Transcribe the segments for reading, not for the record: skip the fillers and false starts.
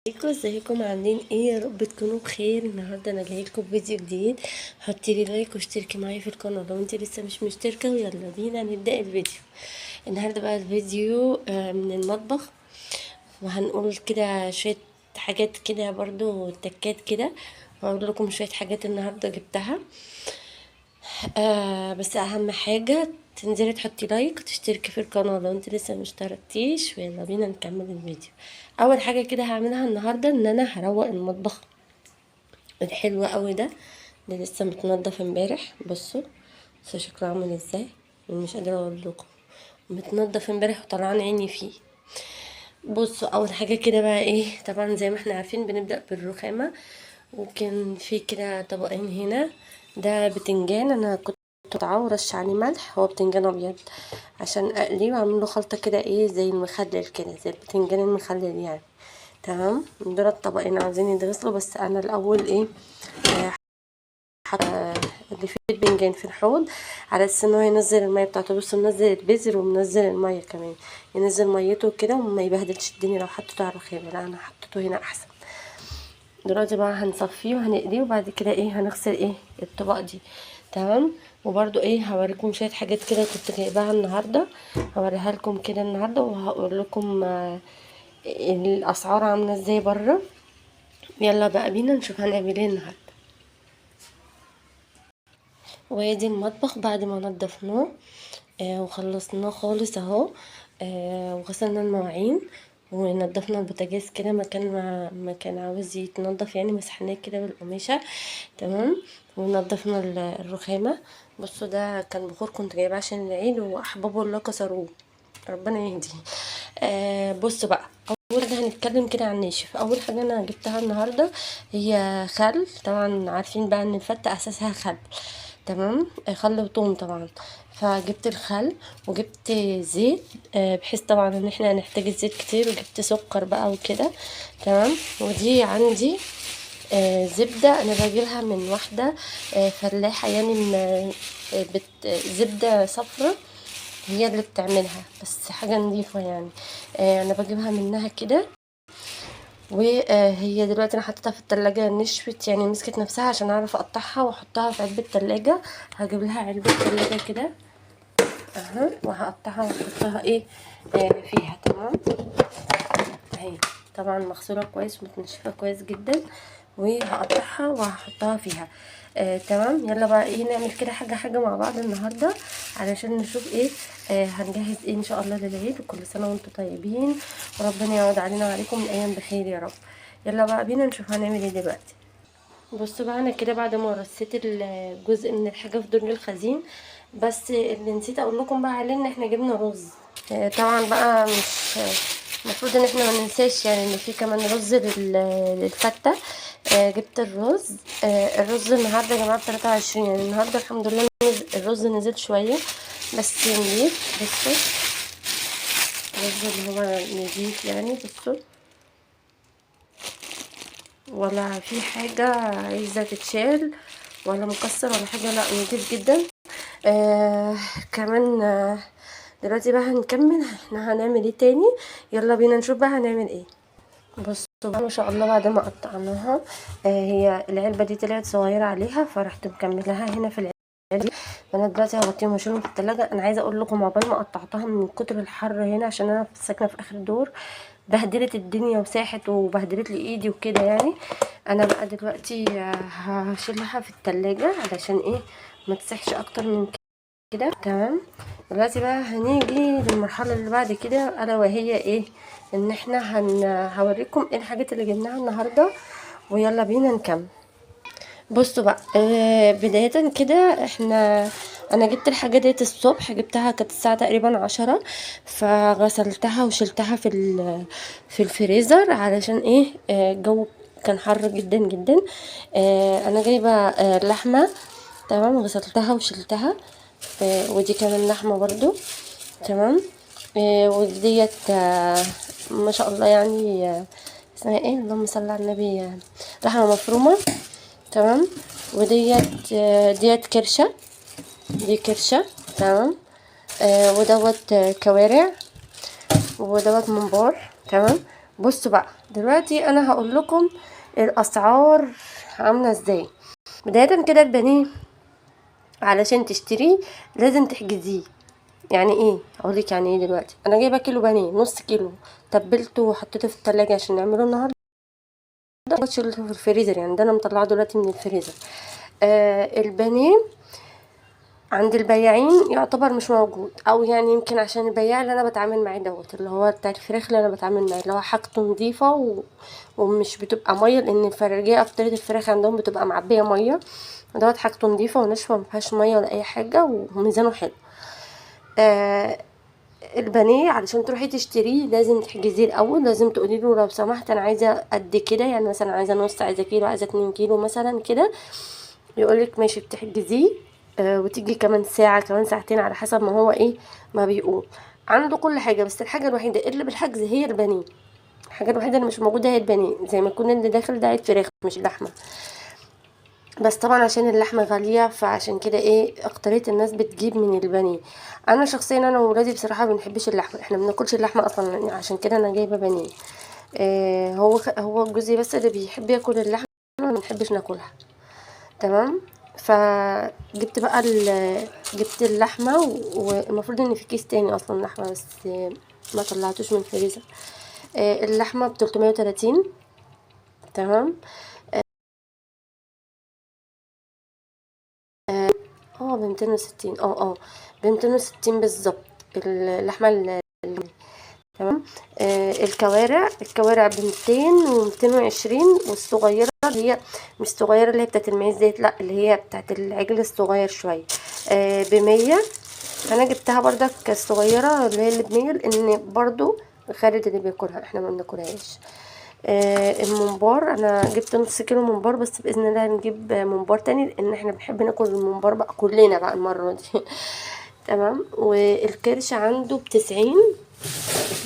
ازيكم عاملين ايه؟ يا رب تكونوا بخير. النهارده انا جايلكم بفيديو جديد. حطيلي لايك واشتركي معايا في القناه لو انت لسه مش مشتركه، ويلا بينا نبدا الفيديو. النهارده بقى الفيديو من المطبخ، وهنقول كده شويه حاجات كده برضو تكات كده. هقول لكم شويه حاجات النهارده جبتها. بس اهم حاجه تنزلي تحطي لايك وتشتركي في القناه لو انت لسه مشتركتيش، ويلا بينا نكمل الفيديو. اول حاجه كده هعملها النهارده ان انا هروق المطبخ الحلو قوي ده اللي لسه متنضف امبارح. بصوا شكله عامل ازاي، مش قادره اقول لكم. متنضف امبارح وطلعان عيني فيه. بصوا اول حاجه كده بقى ايه، طبعا زي ما احنا عارفين بنبدا بالرخامه. وكان في كده طبقين هنا. ده بتنجان انا كنت قطعه ورش عليه ملح، هو بتنجان ابيض عشان اقليه واعمل له خلطه كده ايه زي المخلل كده، زي البتنجان المخلل يعني. تمام، دول الطبقين عايزين يتغسلوا، بس انا الاول ايه حط اللي فيه البنجان في الحوض على اساس ان هو ينزل الميه بتاعته. بصوا منزل البذر ومنزل الميه كمان، ينزل ميته كده وما يبهدلش الدنيا لو حطيته على الرخامه. لا انا حطيته هنا احسن. دلوقتي بقى هنصفيه وهنقليه، وبعد كده ايه هنغسل ايه الطبق دي. تمام. وبرده ايه هوريكم شويه حاجات كده كنت جايباها النهارده، هوريها لكم كده النهارده، وهقول لكم الاسعار عامله ازاي بره. يلا بقى بينا نشوف هنعمل ايه النهارده. وادي المطبخ بعد ما نضفناه وخلصناه خالص اهو. وغسلنا المواعين ونضفنا البوتاجاز كده مكان ما كان عاوز يتنضف يعني، مسحناه كده بالقماشه. تمام. ونضفنا الرخامه. بصوا ده كان بخور كنت جايباه عشان العيد، واحبابه الله كسروه، ربنا يهدي. بصوا بقى، اول حاجه هنتكلم كده عن الناشف. اول حاجه انا جبتها النهارده هي خل. طبعا عارفين بقى ان الفته اساسها خل. تمام. خل وثوم طبعا. فجبت الخل وجبت زيت، بحيث طبعا ان احنا هنحتاج الزيت كتير، وجبت سكر بقى وكده. تمام. ودي عندي زبدة انا بجيبها من واحدة فلاحة يعني، زبدة صفرة هي اللي بتعملها، بس حاجة نظيفة يعني. انا بجيبها منها كده. وهي دلوقتي انا حطيتها في التلاجة نشفت يعني، مسكت نفسها عشان اعرف اقطعها واحطها في علبة تلاجة. هجيب لها علبة تلاجة كده اهو، وهقطعها واحطها ايه فيها. تمام. اهي طبعا مغسولة كويس ومتنشفة كويس جدا، وهقطعها وهحطها فيها. تمام. يلا بقى ايه نعمل كده حاجة حاجة مع بعض النهاردة علشان نشوف ايه هنجهز ايه ان شاء الله للعيد. وكل سنة وانتم طيبين، وربنا يعود علينا وعليكم الايام بخير يا رب. يلا بقى بينا نشوف هنعمل ايه دلوقتي. بصوا بقى انا كده بعد ما رصيت الجزء من الحاجة في درج الخزين، بس اللي نسيت اقول لكم بقى عليه ان احنا جبنا رز. طبعا بقى مش المفروض ان احنا ما ننساش يعني ان في كمان رز للفتة. جبت الرز. الرز النهارده يا جماعه ب23 يعني. النهارده الحمد لله الرز نزل شويه بس نضيف. بصوا الرز اللي هو نضيف يعني، بصوا ولا في حاجه عايزه تتشال ولا مكسر ولا حاجه، لا نضيف جدا. كمان دلوقتي بقى هنكمل احنا هنعمل ايه تاني. يلا بينا نشوف بقى هنعمل ايه. بصوا بقى ما شاء الله بعد ما قطعناها هي العلبه دي طلعت صغيره عليها، فرحت مكملها هنا في العلبه دي. فانا دلوقتي هغطيهم واشيلهم في التلاجة. انا عايزه اقول لكم عقبال ما قطعتها من كتر الحر هنا، عشان انا ساكنه في اخر الدور، بهدلت الدنيا وساحت وبهدلت لي ايدي وكده يعني. انا بقى دلوقتي هشيلها في التلاجة علشان ايه ما تسحش اكتر من كده. تمام. دلوقتي بقى هنيجي للمرحله اللي بعد كده، الا وهي ايه ان احنا هوريكم ايه الحاجات اللي جبناها النهارده، ويلا بينا نكمل. بصوا بقى بدايه كده انا جبت الحاجه ديت الصبح، جبتها كانت الساعه تقريبا 10، فغسلتها وشلتها في الفريزر علشان ايه الجو كان حر جدا جدا. انا جايبه لحمه. تمام. غسلتها وشلتها. ودي كمان لحمه برضو. تمام. وديت ما شاء الله يعني اسمها ايه اللهم صل على النبي، لحمه مفرومه. تمام. وديت ديت كرشه، دي كرشه. تمام. ودوت كوارع، ودوت ممبار. تمام. بصوا بقى دلوقتي انا هقول لكم الاسعار عامله ازاي. بدايه كده البانيه علشان تشتريه لازم تحجزيه. يعني ايه اقولك يعني ايه؟ دلوقتي انا جايبه كيلو بانيه، نص كيلو، تبلته وحطيته في التلاجة عشان نعمله النهارده، شلته في الفريزر، يعني ده انا مطلعه دلوقتي من الفريزر. البانيه عند البياعين يعتبر مش موجود، او يعني يمكن عشان البياع اللي انا بتعامل معاه دوت اللي هو بتاع الفراخ اللي انا بتعامل معاه، اللي هو حاجته نظيفه ومش بتبقى ميه، لان الفراخيه اكتر الفراخ عندهم بتبقى معبيه ميه، دوت حاجته نظيفه وناشفه مفيهاش ميه ولا اي حاجه وميزانه حلو. آه البانيه علشان تروحي تشتريه لازم تحجزيه الاول، لازم تقولي له لو سمحت انا عايزه قد كده، يعني مثلا عايزه نص، عايزه كيلو، عايزه 2 كيلو مثلا كده، يقولك ماشي بتحجزيه. وتيجي كمان ساعه كمان ساعتين على حسب ما هو ايه ما بيقول. عنده كل حاجه، بس الحاجه الوحيده اللي بالحجز هي البانيه. الحاجه الوحيده اللي مش موجوده هي البانيه، زي ما يكون اللي داخل ده الفراخ مش اللحمه. بس طبعا عشان اللحمه غاليه فعشان كده ايه اكترية الناس بتجيب من البانيه. انا شخصيا انا وولادي بصراحه ما بنحبش اللحمه، احنا ما بناكلش اللحمه اصلا، يعني عشان كده انا جايبه بانيه. هو جوزي بس اللي بيحب ياكل اللحمه، ما بنحبش ناكلها. تمام. فجبت بقى جبت اللحمه والمفروض ان في كيس تاني اصلا لحمه، بس ما طلعتوش من الفريزر. اللحمه ب 330. تمام. ب 260. ب 260 بالظبط. اللحمه تمام. الكوارع ب200 و220، والصغيره اللي هي مش صغيره اللي هي بتاعت المعيز ديت، لا اللي هي بتاعت العجل الصغير شويه، ب100. انا جبتها بردك الصغيره اللي هي اللي ب100، لان برضو خالد اللي بياكلها، احنا ما بناكلهاش. الممبار انا جبت نص كيلو ممبار، بس باذن الله هنجيب ممبار تاني، لان احنا بنحب ناكل الممبار بقى كلنا بقى المره دي. تمام. والكرش عنده ب90.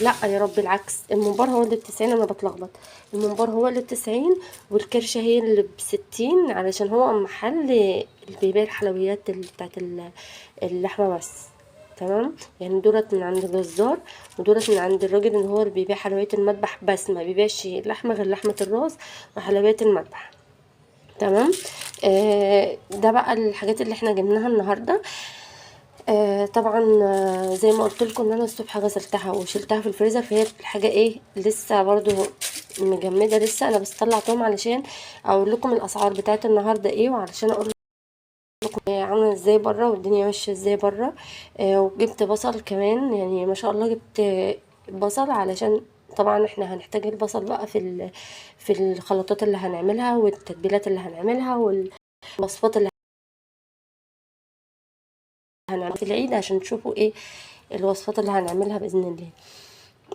لا يا رب العكس، الممبار هو اللي ب90، انا بتلخبط. الممبار هو اللي ب90 والكرشه هي اللي ب60، علشان هو محل اللي بيبيع الحلويات بتاعت اللحمه بس. تمام. يعني دولت من عند الجزار، ودولت من عند الراجل اللي هو اللي بيبيع حلويات المذبح، بس ما بيبيعش لحمه غير لحمه الراس وحلويات المذبح. تمام. ده بقى الحاجات اللي احنا جبناها النهارده. طبعا زي ما قلت لكم ان انا الصبح غسلتها وشلتها في الفريزر، فهي الحاجه ايه لسه برضو مجمده لسه، انا بس طلعتهم علشان اقول لكم الاسعار بتاعت النهارده ايه، وعلشان اقول لكم عامله ازاي بره والدنيا ماشيه ازاي بره. وجبت بصل كمان، يعني ما شاء الله جبت بصل، علشان طبعا احنا هنحتاج البصل بقى في الخلطات اللي هنعملها والتتبيلات اللي هنعملها والوصفات اللي هنعملها في العيد، عشان تشوفوا ايه الوصفات اللي هنعملها باذن الله.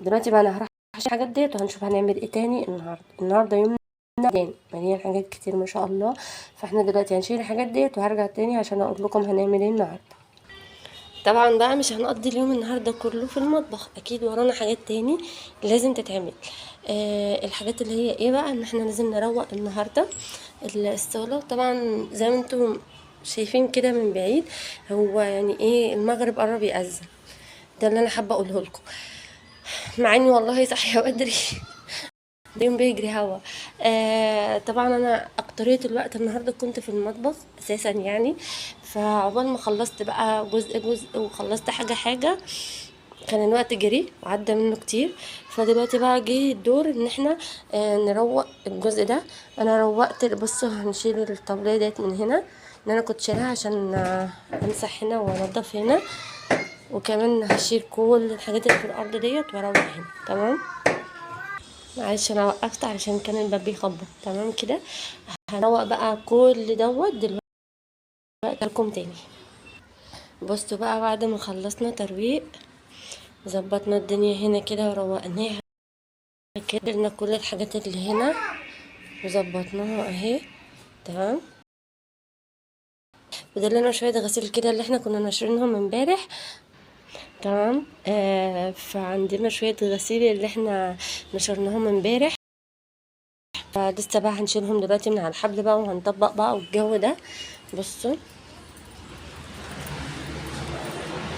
دلوقتي بقى انا هروح عشان الحاجات ديت، وهنشوف هنعمل ايه تاني النهارده يوم مليان مليان حاجات كتير ما شاء الله. فاحنا دلوقتي هنشيل الحاجات ديت وهرجع تاني عشان اقول لكم هنعمل ايه النهارده. طبعا بقى مش هنقضي اليوم النهارده كله في المطبخ، اكيد ورانا حاجات تاني لازم تتعمل. الحاجات اللي هي ايه بقى، ان احنا لازم نروق النهارده الصاله. طبعا زي ما انتم شايفين كده من بعيد، هو يعني ايه المغرب قرب يأذن، ده اللي انا حابه اقوله لكم، مع اني والله صاحيه بدري. اليوم بيجري هوا. طبعا انا اكترية الوقت النهارده كنت في المطبخ اساسا يعني، فعقبال ما خلصت بقى جزء جزء وخلصت حاجه حاجه، كان الوقت جري وعدى منه كتير. فدلوقتي بقى جه الدور ان احنا نروق الجزء ده. انا روقت، بصوا هنشيل الطاوله ديت من هنا، ان انا كنت شايلها عشان امسح هنا وانضف هنا، وكمان هشيل كل الحاجات اللي في الارض ديت واروق هنا. تمام. معلش انا وقفت علشان كان الباب بيخبط. تمام كده. هروق بقى كل دوت دلوقتي لكم تاني. بصوا بقى بعد ما خلصنا ترويق، ظبطنا الدنيا هنا كده وروقناها كده، لنا كل الحاجات اللي هنا وظبطناها اهي. تمام. فضلنا شويه غسيل كده اللي احنا كنا ناشرينهم امبارح. تمام. فعندنا شويه غسيل اللي احنا نشرناهم امبارح، فلسه بقى هنشيلهم دلوقتي من على الحبل بقى وهنطبق بقى والجو ده. بصوا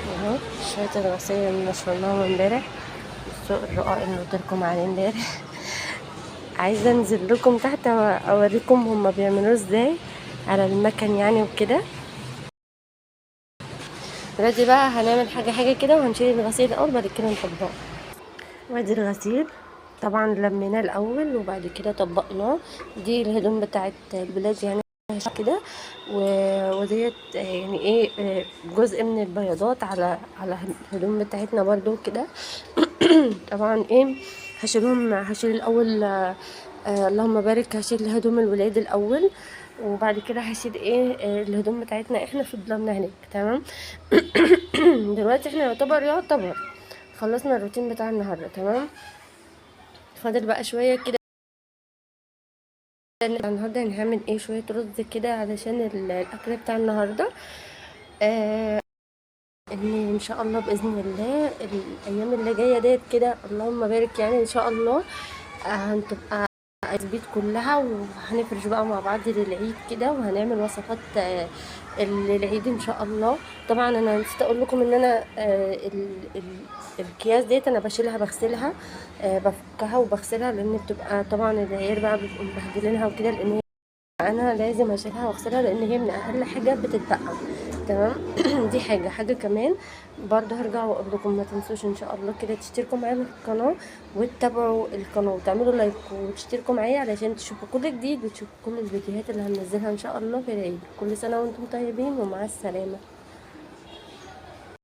اهو شويه الغسيل اللي نشرناهم امبارح، الفستق الرقاق اللي قلت لكم عليه امبارح. عايزه انزل لكم تحت اوريكم هما بيعملوه ازاي على المكن يعني وكده. دلوقتي بقى هنعمل حاجه كده، وهنشيل الغسيل الاول بعد كده نطبقه. وادي الغسيل طبعا لميناه الاول وبعد كده طبقناه. دي الهدوم بتاعت البلاد يعني كده، وديت يعني ايه جزء من البياضات على الهدوم بتاعتنا برضو كده. طبعا ايه هشيل الاول اللهم بارك، هشيل هدوم الولاد الاول وبعد كده هشيل ايه الهدوم بتاعتنا احنا فضلنا هناك. تمام. دلوقتي احنا يعتبر خلصنا الروتين بتاع النهارده. تمام. فاضل بقى شويه كده. النهارده هنعمل ايه شويه رز كده علشان الاكل بتاع النهارده. ان شاء الله باذن الله الايام اللي جايه ديت كده اللهم بارك يعني ان شاء الله هتبقى البيت كلها، وهنفرش بقى مع بعض للعيد كده، وهنعمل وصفات للعيد ان شاء الله. طبعا انا نسيت اقول لكم ان انا الكياس ديت انا بغسلها بفكها وبغسلها، لان بتبقى طبعا العيال بقى بيبقوا مبهدلينها وكده، لان انا لازم اشيلها واغسلها لان هي من اقل حاجه بتتبقى. تمام. دي حاجه كمان برضو هرجع واقول لكم ما تنسوش ان شاء الله كده تشتركوا معايا في القناه وتتابعوا القناه وتعملوا لايك وتشتركوا معايا علشان تشوفوا كل جديد وتشوفوا كل الفيديوهات اللي هننزلها ان شاء الله في العيد. كل سنه وانتم طيبين ومع السلامه.